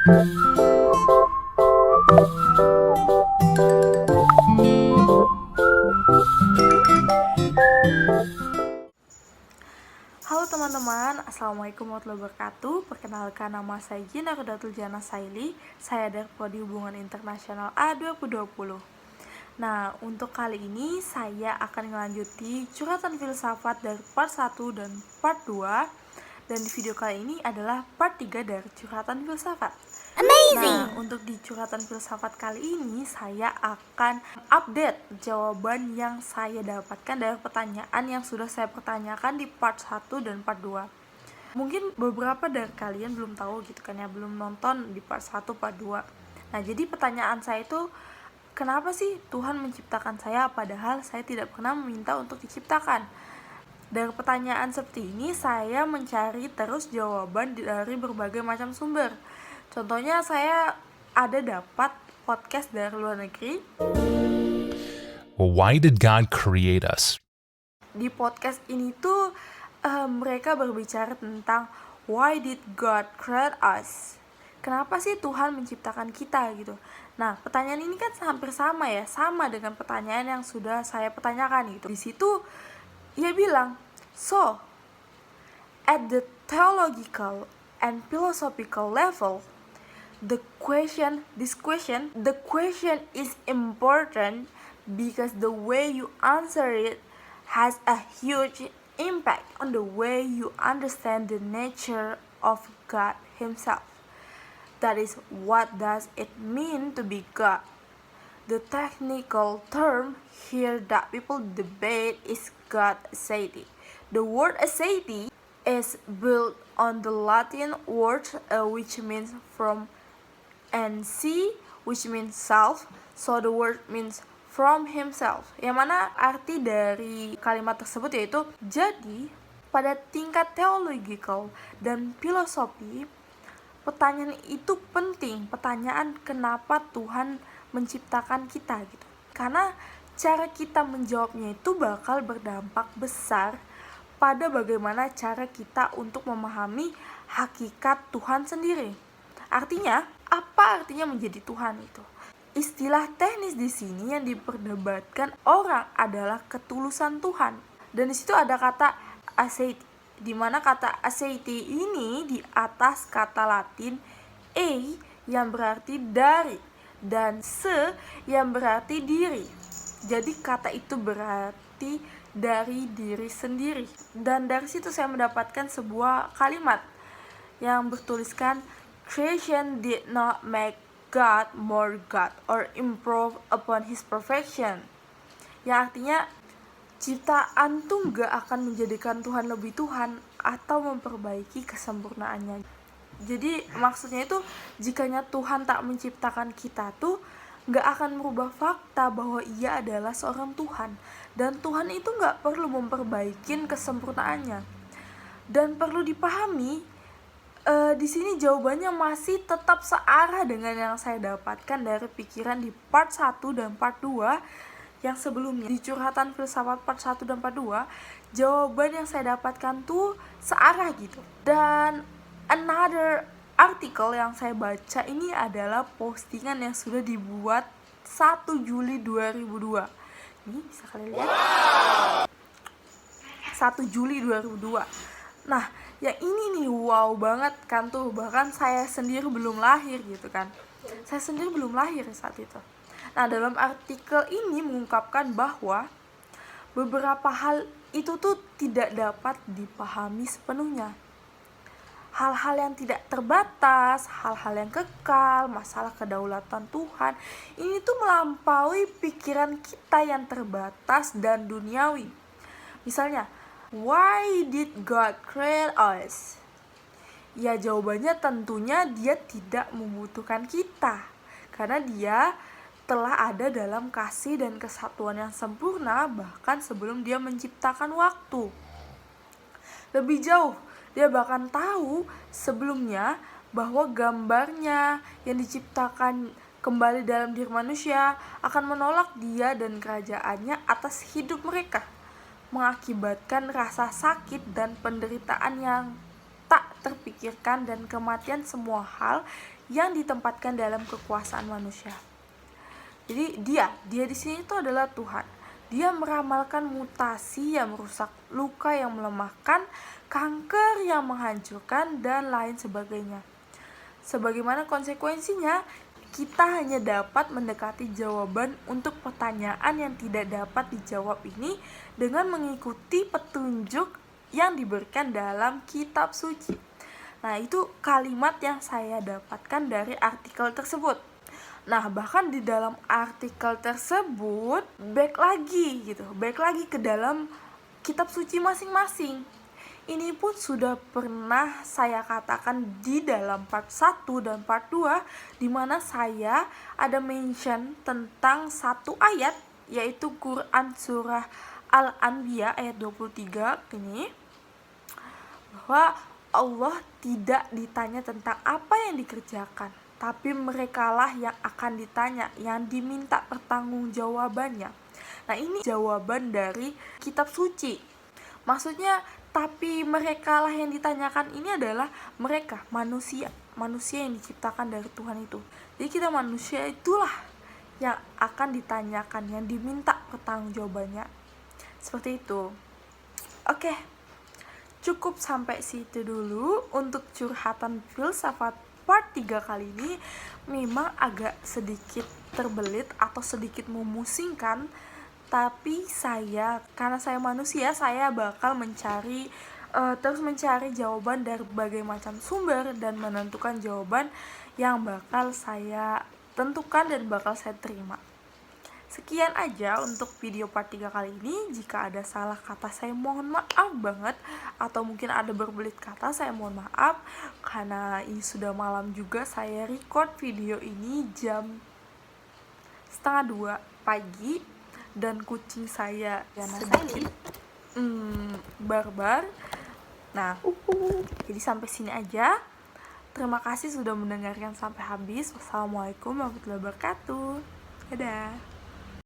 Halo teman-teman, Assalamualaikum warahmatullahi wabarakatuh. Perkenalkan, nama saya Gina Rodatul Jana Saili. Saya dari Prodi Hubungan Internasional A2020. Nah, untuk kali ini saya akan melanjuti curhatan filsafat dari part 1 dan part 2. Dan di video kali ini adalah part 3 dari curhatan filsafat. Nah, untuk di curhatan filsafat kali ini saya akan update jawaban yang saya dapatkan dari pertanyaan yang sudah saya pertanyakan di part 1 dan part 2. Mungkin beberapa dari kalian belum tahu gitu kan ya, belum nonton di part 1, part 2. Nah, jadi pertanyaan saya itu, kenapa sih Tuhan menciptakan saya padahal saya tidak pernah meminta untuk diciptakan? Dari pertanyaan seperti ini, saya mencari terus jawaban dari berbagai macam sumber. Contohnya saya ada dapat podcast dari luar negeri. Well, why did God create us? Di podcast ini tuh mereka berbicara tentang why did God create us? Kenapa sih Tuhan menciptakan kita gitu? Nah, pertanyaan ini kan hampir sama ya, sama dengan pertanyaan yang sudah saya pertanyakan gitu. Di situ ia bilang, so at the theological and philosophical level, the question is important because the way you answer it has a huge impact on the way you understand the nature of God Himself. That is, what does it mean to be God? The technical term here that people debate is God aseity. The word aseity is built on the Latin word which means from and see, which means self, so the word means from himself, yang mana arti dari kalimat tersebut yaitu, jadi pada tingkat theological dan filosofi, pertanyaan itu penting, pertanyaan kenapa Tuhan menciptakan kita gitu, karena cara kita menjawabnya itu bakal berdampak besar pada bagaimana cara kita untuk memahami hakikat Tuhan sendiri. Artinya, apa artinya menjadi Tuhan itu? Istilah teknis di sini yang diperdebatkan orang adalah ketulusan Tuhan. Dan di situ ada kata aseity, di mana kata aseity ini di atas kata Latin e yang berarti dari dan se yang berarti diri. Jadi kata itu berarti dari diri sendiri. Dan dari situ saya mendapatkan sebuah kalimat yang bertuliskan, creation did not make God more God or improve upon His perfection. Yang artinya, ciptaan tuh gak akan menjadikan Tuhan lebih Tuhan atau memperbaiki kesempurnaannya. Jadi maksudnya itu, jikanya Tuhan tak menciptakan kita tuh gak akan merubah fakta bahwa Ia adalah seorang Tuhan. Dan Tuhan itu gak perlu memperbaiki kesempurnaannya. Dan perlu dipahami, di sini jawabannya masih tetap searah dengan yang saya dapatkan dari pikiran di part 1 dan part 2 yang sebelumnya. Di curhatan filsafat part 1 dan part 2, jawaban yang saya dapatkan tuh searah gitu. Dan another artikel yang saya baca ini adalah postingan yang sudah dibuat 1 Juli 2002. Ini bisa kalian lihat. 1 Juli 2002. Nah, yang ini nih wow banget kan tuh, bahkan saya sendiri belum lahir gitu kan. Saya sendiri belum lahir saat itu. Nah, dalam artikel ini mengungkapkan bahwa beberapa hal itu tuh tidak dapat dipahami sepenuhnya. Hal-hal yang tidak terbatas, hal-hal yang kekal, masalah kedaulatan Tuhan, ini tuh melampaui pikiran kita yang terbatas dan duniawi. Misalnya, why did God create us? Ya, jawabannya tentunya Dia tidak membutuhkan kita, karena Dia telah ada dalam kasih dan kesatuan yang sempurna bahkan sebelum Dia menciptakan waktu. Lebih jauh, Dia bahkan tahu sebelumnya bahwa gambarnya yang diciptakan kembali dalam diri manusia akan menolak Dia dan kerajaannya atas hidup mereka, mengakibatkan rasa sakit dan penderitaan yang tak terpikirkan dan kematian, semua hal yang ditempatkan dalam kekuasaan manusia. Jadi dia di sini itu adalah Tuhan. Dia meramalkan mutasi yang merusak, luka yang melemahkan, kanker yang menghancurkan, dan lain sebagainya. Sebagaimana konsekuensinya, kita hanya dapat mendekati jawaban untuk pertanyaan yang tidak dapat dijawab ini dengan mengikuti petunjuk yang diberikan dalam kitab suci. Nah, itu kalimat yang saya dapatkan dari artikel tersebut. Nah, bahkan di dalam artikel tersebut back lagi ke dalam kitab suci masing-masing. Ini pun sudah pernah saya katakan di dalam part 1 dan part 2, di mana saya ada mention tentang satu ayat, yaitu Quran surah Al-Anbiya ayat 23 ini, bahwa Allah tidak ditanya tentang apa yang dikerjakan, tapi merekalah yang akan ditanya, yang diminta pertanggungjawabannya. Nah, ini jawaban dari kitab suci. Maksudnya, tapi merekalah yang ditanyakan ini adalah mereka, manusia yang diciptakan dari Tuhan itu. Jadi kita manusia itulah yang akan ditanyakan, yang diminta pertanggungjawabannya. Seperti itu. Oke. Cukup sampai situ dulu untuk curhatan filsafat part 3 kali ini. Memang agak sedikit terbelit atau sedikit memusingkan, tapi karena saya manusia, saya bakal terus mencari jawaban dari berbagai macam sumber dan menentukan jawaban yang bakal saya tentukan dan bakal saya terima. Sekian aja untuk video part 3 kali ini. Jika ada salah kata, saya mohon maaf banget, atau mungkin ada berbelit kata, saya mohon maaf, karena ini sudah malam juga. Saya record video ini jam 1:30 pagi, dan kucing saya sedikit barbar. Nah, jadi sampai sini aja. Terima kasih sudah mendengarkan sampai habis. Wassalamualaikum warahmatullahi wabarakatuh. Dadah.